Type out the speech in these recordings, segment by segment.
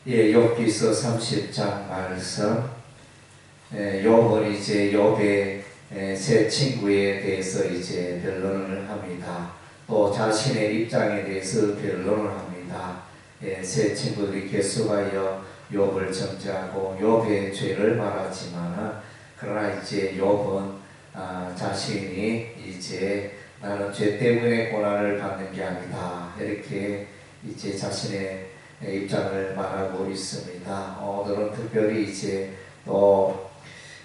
예, 욥기서 30장 말씀. 욥은 이제 욥의 새 친구에 대해서 이제 변론을 합니다. 또 자신의 입장에 대해서 변론을 합니다. 새 친구들이 계속하여 욥을 정죄하고 욥의 죄를 말하지만은, 그러나 이제 욥은 자신이 이제 나는 죄 때문에 고난을 받는 게 아니다, 이렇게 이제 자신의 입장을 말하고 있습니다. 오늘은 특별히 이제 또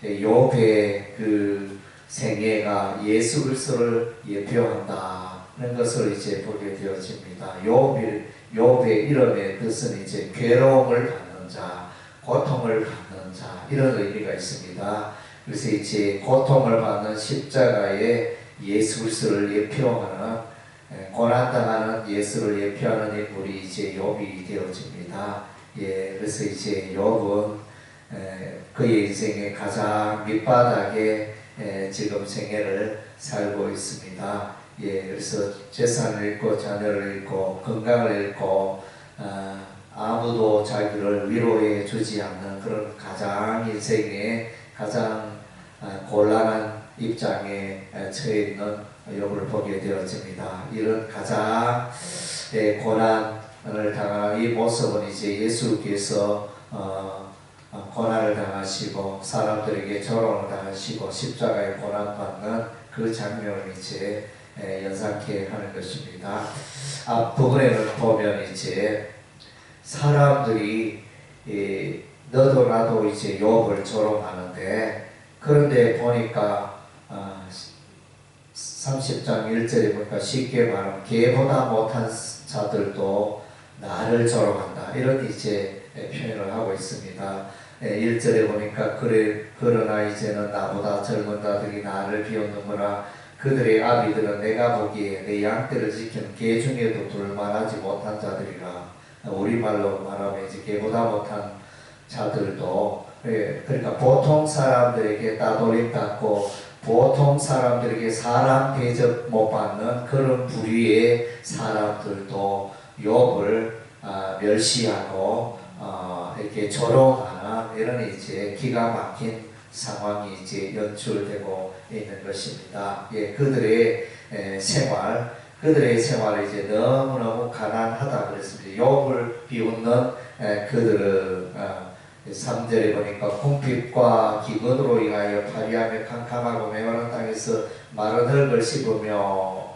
욥의 그 생애가 예수 그리스도를 예표한다는 것을 이제 보게 되어집니다. 욥의 이름의 뜻은 이제 괴로움을 받는 자, 고통을 받는 자, 이런 의미가 있습니다. 그래서 이제 고통을 받는 십자가에 예수 그리스도를 예표하는, 고난당하는 예수를 예표하는 인물이 이제 욥이 되어집니다. 그래서 이제 욥은 그의 인생의 가장 밑바닥에 지금 생애를 살고 있습니다. 그래서 재산을 잃고 자녀를 잃고 건강을 잃고 아무도 자기를 위로해 주지 않는 그런 가장 인생의 가장 곤란한 입장에 처해 있는 욥을 보게 되어집니다. 이런 가장 고난을 당한 이 모습은 이제 예수께서 고난을 당하시고 사람들에게 조롱을 당하시고 십자가에 고난받는 그 장면을 이제 연상케 하는 것입니다. 앞부분에는 보면 이제 사람들이 너도 나도 이제 욥을 조롱하는데, 그런데 보니까 30장 1절에 보니까 쉽게 말하면 개보다 못한 자들도 나를 조롱한다, 이런 이제 표현을 하고 있습니다. 1절에 보니까 그러나 이제는 나보다 젊은 자들이 나를 비웃는구나. 그들의 아비들은 내가 보기에 내 양떼를 지키는 개 중에도 둘만하지 못한 자들이라. 우리말로 말하면 이제 개보다 못한 자들도, 그러니까 보통 사람들에게 따돌림 받고 보통 사람들에게 사람 대접 못 받는 그런 부류의 사람들도 욥을 멸시하고 이렇게 조롱하는 이런 이제 기가 막힌 상황이 이제 연출되고 있는 것입니다. 그들의 생활이 이제 너무너무 가난하다 그랬습니다. 욥을 비웃는 그들은 3절에 보니까 궁핍과 기근으로 인하여 파리하며 캄캄하고 메마른 땅에서 마른 흙을 씹으며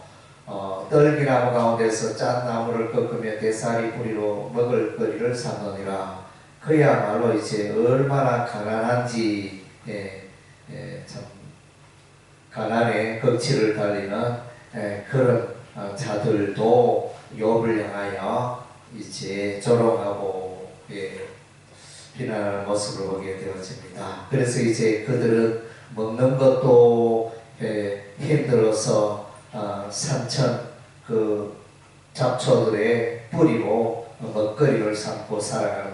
떨기나무 가운데서 짠 나무를 꺾으며 대사리 뿌리로 먹을 거리를 삼느니라. 그야말로 이제 얼마나 가난한지, 참 가난의 극치를 달리는 그런 자들도 욥을 향하여 이제 조롱하고 비난하는 모습을 보게 되어집니다. 그래서 이제 그들은 먹는 것도 힘들어서 산천 그 잡초들의 뿌리로 먹거리를 삼고 살아가는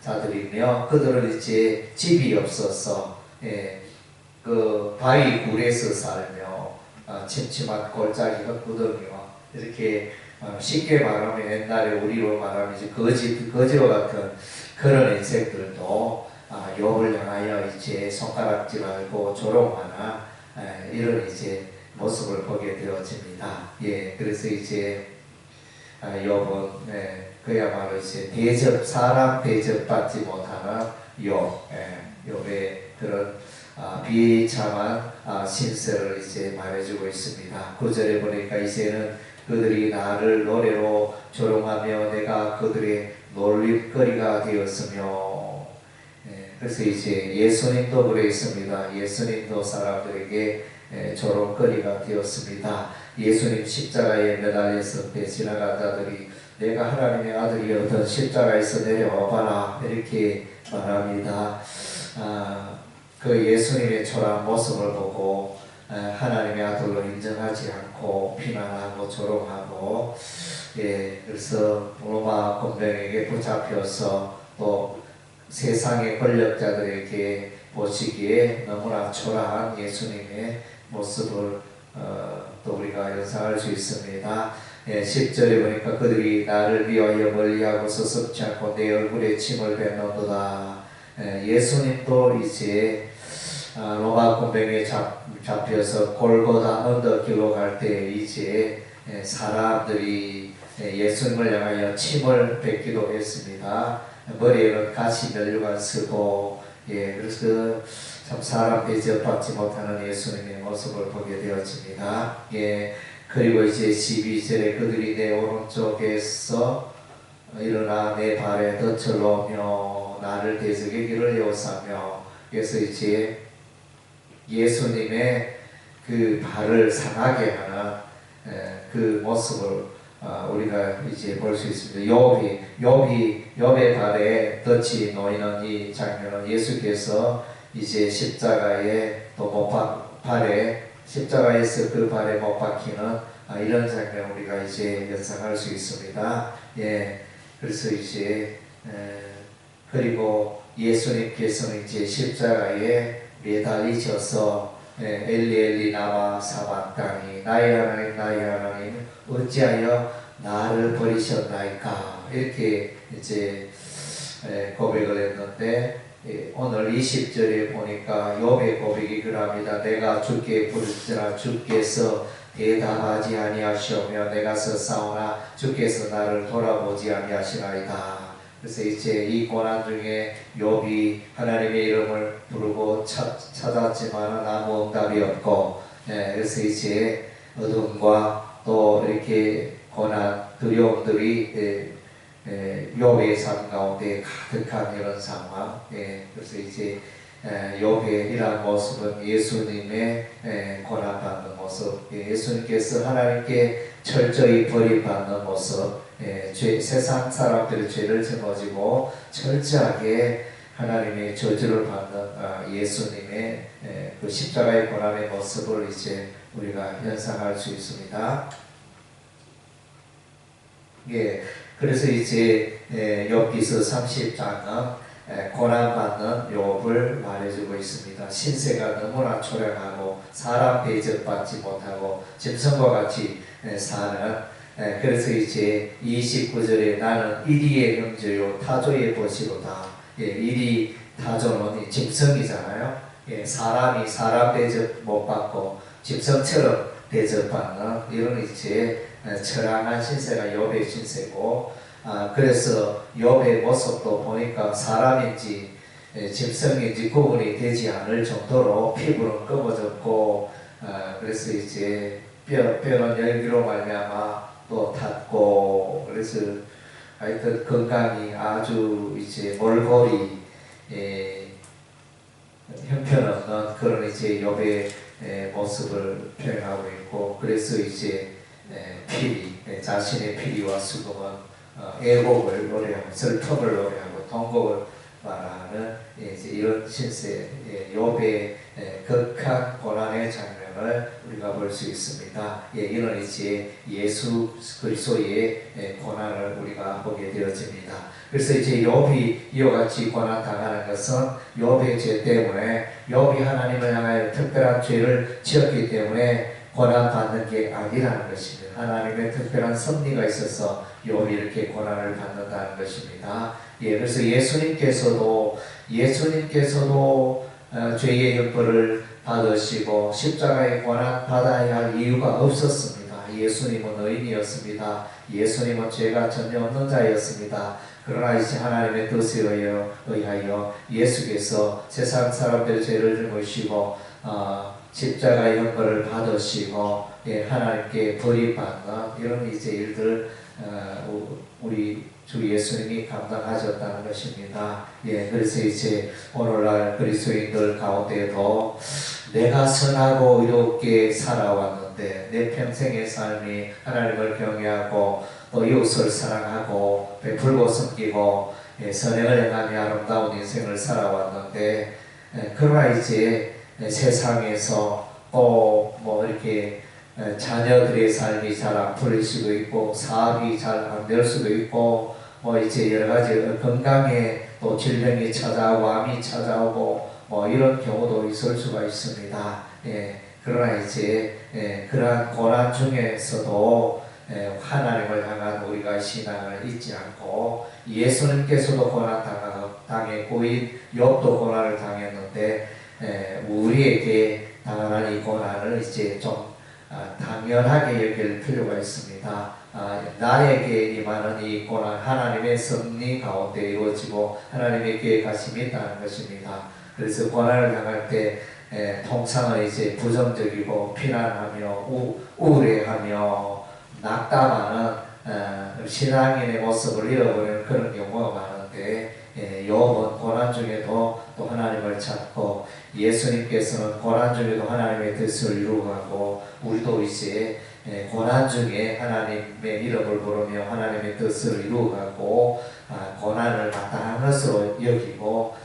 자들이며, 그들은 이제 집이 없어서 그 바위 굴에서 살며 침침한 골짜기 흙구덩이와 이렇게 쉽게 말하면 옛날에 우리로 말하면 이제 거지와 같은 그런 인생들도 욥을 향하여 이제 손가락질하고 조롱하나 이런 이제 모습을 보게 되어집니다. 그래서 이제 욥은 그야말로 이제 사람 대접받지 못하는 욥의 그런 비참한 신세를 이제 말해주고 있습니다. 9절에 보니까 이제는 그들이 나를 노래로 조롱하며 내가 그들의 놀림거리가 되었으며, 그래서 이제 예수님도 그랬습니다. 예수님도 사람들에게 조롱거리가 되었습니다. 예수님 십자가에 매달렸을 때 지나간 자들이 내가 하나님의 아들이었던 십자가에서 내려와봐라, 이렇게 말합니다. 그 예수님의 초라한 모습을 보고 하나님의 아들로 인정하지 않고 비난하고 조롱하고, 그래서 로마 군병에게 붙잡혀서 또 세상의 권력자들에게 보시기에 너무나 초라한 예수님의 모습을 또 우리가 연상할 수 있습니다. 10절에 보니까 그들이 나를 위하여 멀리하고 서슴지 않고 내 얼굴에 침을 뱉는도다. 예수님도 이제 로마 군병에 잡혀서 골고다 언덕길로 갈 때 이제 사람들이 예수님을 향하여 침을 뱉기도 했습니다. 머리에는 가시 면류관 쓰고 그래서 참 사람 대접받지 못하는 예수님의 모습을 보게 되었습니다. 그리고 이제 12절에 그들이 내 오른쪽에서 일어나 내 발에 덫을 놓으며 나를 대적의 길을 여사며, 그래서 이제 예수님의 그 발을 상하게 하는 그 모습을 우리가 이제 볼 수 있습니다. 욥의 발에 덫이 놓이는 이 장면은 예수께서 이제 십자가에 십자가에서 그 발에 못 박히는 이런 장면 우리가 이제 연상할 수 있습니다. 그래서 이제 그리고 예수님께서는 이제 십자가에 매달리셔서 엘리 엘리 라마 사박다니 나의 하나님 어찌하여 나를 버리셨나이까, 이렇게 이제 고백을 했는데 오늘 20절에 보니까 욥의 고백이 그럽니다. 내가 주께 부르짖으나 주께서 대답하지 아니하시오며 내가 서싸우나 주께서 나를 돌아보지 아니하시나이다. 그래서 이제 이 고난 중에 욥이 하나님의 이름을 부르고 찾았지만 아무 응답이 없고, 그래서 이제 어둠과 또 이렇게 고난 두려움들이 욥의 삶 가운데 가득한 이런 상황. 그래서 이제 욥의 이러한 모습은 예수님의 고난받는 모습, 예수님께서 하나님께 철저히 버림받는 모습, 세상 사람들의 죄를 짊어지고 철저하게 하나님의 저주를 받는 예수님의 그 십자가의 고난의 모습을 이제 우리가 연상할 수 있습니다. 그래서 이제 욥기서 30장은 고난받는 욥을 말해주고 있습니다. 신세가 너무나 초량하고 사람 대접받지 못하고 짐승과 같이 사는, 그래서 이제 29절에 나는 이리의 형제요 타조의 벗이로다. 이리 타조는 짐승이잖아요. 사람이 사람 대접 못 받고 짐승처럼 대접받는 이런 이제 처량한 신세가 욥의 신세고, 그래서 욥의 모습도 보니까 사람인지 짐승인지 구분이 되지 않을 정도로 피부는 검어졌고, 그래서 이제 뼈는 열기로 말미암아 또 탔고, 그래서 하여튼 건강이 아주 이제 몰골이 형편없는 그런 이제 욥의 모습을 표현하고 있고, 그래서 이제 자신의 피리와 수금은 애곡을 노래하고 슬픔을 노래하고 통곡을 말하는 이제 이런 신세 욥의 극한 고난의 장면을 우리가 볼 수 있습니다. 이는 이제 예수 그리스도의 고난을 우리가 보게 되어집니다. 그래서 이제 욥이 이와 같이 고난 당하는 것은 욥의 죄 때문에, 욥이 하나님을 향하여 특별한 죄를 지었기 때문에 고난 받는 게 아니라는 것입니다. 하나님의 특별한 섭리가 있어서 욥이 이렇게 고난을 받는다는 것입니다. 그래서 예수님께서도 죄의 형벌을 받으시고 십자가의 고난 받아야 할 이유가 없었습니다. 예수님은 의인이었습니다. 예수님은 죄가 전혀 없는 자였습니다. 그러나 이제 하나님의 뜻에 의하여 예수께서 세상 사람들의 죄를 짊으시고 십자가의 형벌을 받으시고 하나님께 버림받는 이런 이제 일들 우리 주 예수님이 감당하셨다는 것입니다. 그래서 이제 오늘날 그리스도인들 가운데도 내가 선하고 의롭게 살아왔는데 내 평생의 삶이 하나님을 경외하고 또 이웃을 사랑하고 베풀고 섬기고 선행을 행하며 아름다운 인생을 살아왔는데, 그러나 이제 세상에서 또 뭐 이렇게 자녀들의 삶이 잘 안 풀릴 수도 있고 사업이 잘 안 될 수도 있고 뭐 이제 여러 가지 건강에 또 질병이 찾아오고 암이 찾아오고 뭐 이런 경우도 있을 수가 있습니다. 그러나 이제 그러한 고난 중에서도 하나님을 향한 우리가 신앙을 잊지 않고 예수님께서도 고난 당했고 욥도 고난을 당했는데 우리에게 당연한 이 고난을 이제 좀 당연하게 여길 필요가 있습니다. 나에게 임하는 이 고난 하나님의 섭리 가운데 이루어지고 하나님의 계획하심이 있다는 것입니다. 그래서 고난을 당할 때 통상은 이제 부정적이고 피난하며 우울해하며 낙담하는 신앙인의 모습을 잃어버리는 그런 경우가 많은데 욥은 고난 중에도 또 하나님을 찾고 예수님께서는 고난 중에도 하나님의 뜻을 이루어가고 우리도 이제 고난 중에 하나님의 이름을 부르며 하나님의 뜻을 이루어가고 고난을 마땅한 것으로 여기고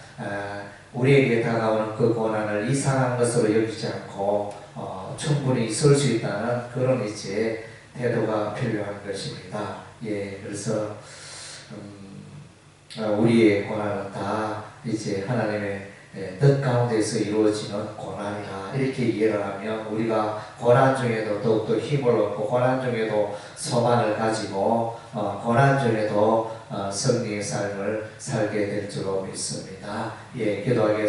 우리에게 다가오는 그 고난을 이상한 것으로 여기지 않고 충분히 있을 수 있다는 그런 이제 태도가 필요한 것입니다. 그래서 우리의 고난은 다 이제 하나님의 뜻 가운데서 이루어지는 고난이다 이렇게 이해를 하면 우리가 고난 중에도 더욱더 힘을 얻고 고난 중에도 소망을 가지고 고난 중에도 승리의 삶을 살게 될 줄로 믿습니다. 기도하겠습니다.